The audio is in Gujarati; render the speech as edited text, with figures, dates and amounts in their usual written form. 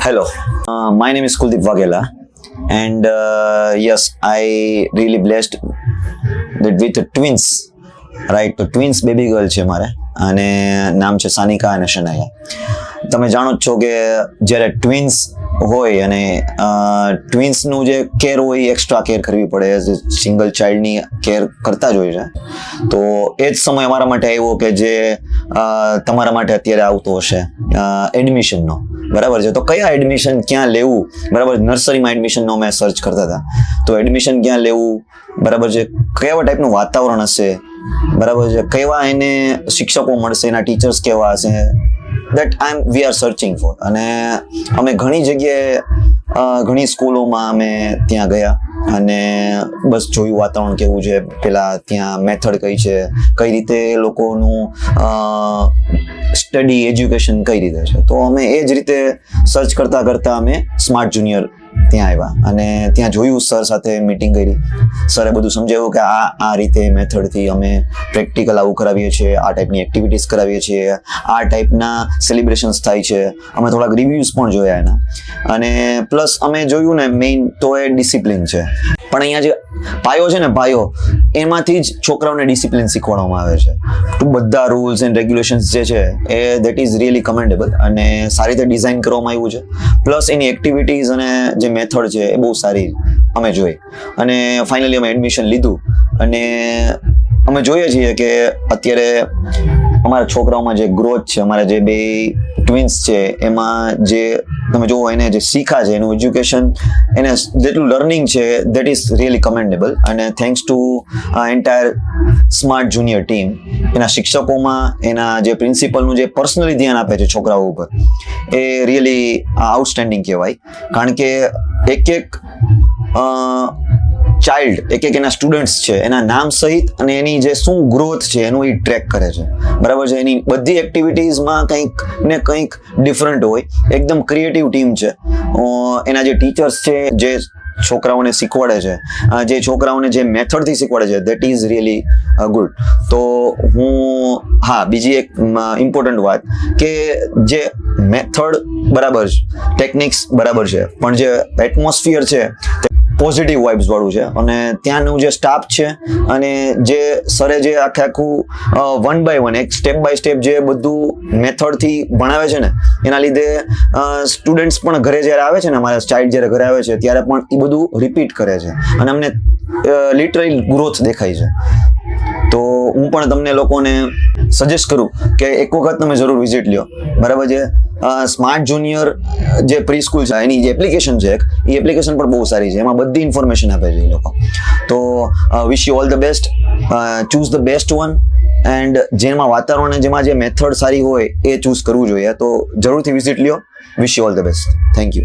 Hello, my name is Kuldeep Waghela, and yes, I really blessed that with twins, right? તો ટ્વિન્સ બેબી ગર્લ છે મારે અને નામ છે સાનિકા અને શનાયા. તમે જાણો જ છો કે જ્યારે ટ્વિન્સ હોય અને ટ્વિન્સનું જે કેર હોય એ એક્સ્ટ્રા કેર કરવી પડે, એઝ સિંગલ ચાઇલ્ડની કેર કરતા જ હોય છે. તો એ જ સમય અમારા માટે આવ્યો કે જે તમારા માટે અત્યારે આવતો હશે એડમિશનનો, બરાબર છે. તો કયા એડમિશન ક્યાં લેવું, બરાબર, નર્સરીમાં એડમિશનનો અમે સર્ચ કરતા હતા. તો એડમિશન ક્યાં લેવું, બરાબર છે, કેવા ટાઈપનું વાતાવરણ હશે, બરાબર છે, કેવા એને શિક્ષકો મળશે, એના ટીચર્સ કેવા હશે, that we are searching for. અને અમે ઘણી જગ્યાએ ઘણી સ્કૂલોમાં અમે ત્યાં ગયા અને બસ જોયું વાતાવરણ કેવું છે, પેલા ત્યાં મેથડ કઈ છે, કઈ રીતે એ લોકોનું સ્ટડી એજ્યુકેશન કઈ રીતે છે. તો અમે એ જ રીતે સર્ચ કરતા કરતા અમે સ્માર્ટ જુનિયર ત્યાં આવ્યા અને ત્યાં જોયું, સર સાથે મીટિંગ કરી. સરે બધું સમજાવ્યું કે આ રીતે મેથડથી અમે પ્રેક્ટિકલ આવું કરાવીએ છીએ, આ ટાઈપની એક્ટિવિટીઝ કરાવીએ છીએ, આ ટાઈપના સેલિબ્રેશન્સ થાય છે. અમે થોડાક રિવ્યુઝ પણ જોયા એના, અને પ્લસ અમે જોયું ને મેઇન તો એ ડિસિપ્લિન છે. પણ અહીંયા જે પાયો છે ને, પાયો, એમાંથી જ છોકરાઓને ડિસિપ્લિન શીખવાડવામાં આવે છે. તો બધા રૂલ્સ એન્ડ રેગ્યુલેશન્સ જે છે એ દેટ ઇઝ રિયલી કમેન્ડેબલ અને સારી રીતે ડિઝાઇન કરવામાં આવ્યું છે. પ્લસ એની એક્ટિવિટીઝ અને જે મેથડ છે એ બહુ સારી અમે જોઈ અને ફાઇનલી અમે એડમિશન લીધું. અને અમે જોઈએ છીએ કે અત્યારે અમારા છોકરાઓમાં જે ગ્રોથ છે, અમારા જે બે ટ્વિન્સ છે, એમાં જે તમે જુઓ એને જે શીખા છે, એનું એજ્યુકેશન, એને જેટલું લર્નિંગ છે, દેટ ઇઝ રિયલી કમેન્ડેબલ. અને thanks to entire smart junior team, એના શિક્ષકોમાં, એના જે પ્રિન્સિપલનું જે પર્સનલી ધ્યાન આપે છે છોકરાઓ ઉપર, એ રિયલી આઉટસ્ટેન્ડિંગ કહેવાય. કારણ કે એક ચાઇલ્ડ, એક એના સ્ટુડન્ટ્સ છે, એના નામ સહિત અને એની જે શું ગ્રોથ છે એનું એ ટ્રેક કરે છે, બરાબર છે. એની બધી એક્ટિવિટીઝમાં કંઈક ને કંઈક ડિફરન્ટ હોય. એકદમ ક્રિએટિવ ટીમ છે. એના જે ટીચર્સ છે, જે છોકરાઓને શીખવાડે છે, જે છોકરાઓને જે મેથડથી શીખવાડે છે, દેટ ઇઝ રિયલી ગુડ. તો બીજી એક ઇમ્પોર્ટન્ટ વાત કે જે મેથડ બરાબર છે, ટેકનિક્સ બરાબર છે, પણ જે એટમોસ્ફિયર છે પોઝિટિવ વાઇબ્સ વાળું છે. અને ત્યાંનું જે સ્ટાફ છે અને જે સરે જે આખું 1 by 1 એક સ્ટેપ બાય સ્ટેપ જે બધું મેથડથી ભણાવે છે ને, એના લીધે સ્ટુડન્ટ્સ પણ ઘરે જ્યારે આવે છે ને, અમારા ચાઇલ્ડ જ્યારે ઘરે આવે છે ત્યારે પણ એ બધું રિપીટ કરે છે અને અમને લિટરલી ગ્રોથ દેખાય છે. તો હું પણ તમને લોકોને સજેસ્ટ કરું કે એક વખત તમે જરૂર વિઝિટ લ્યો, બરાબર છે. સ્માર્ટ જુનિયર જે પ્રી સ્કૂલ છે, એની જે એપ્લિકેશન છે, એ એપ્લિકેશન પણ બહુ સારી છે. એમાં બધી ઇન્ફોર્મેશન આપે છે એ લોકો. તો wish you all the best, choose the best one. And જેમાં વાતાવરણ, જેમાં જે મેથડ સારી હોય એ ચૂઝ કરવું જોઈએ. તો જરૂરથી વિઝિટ લ્યો. Wish you all the best. Thank you.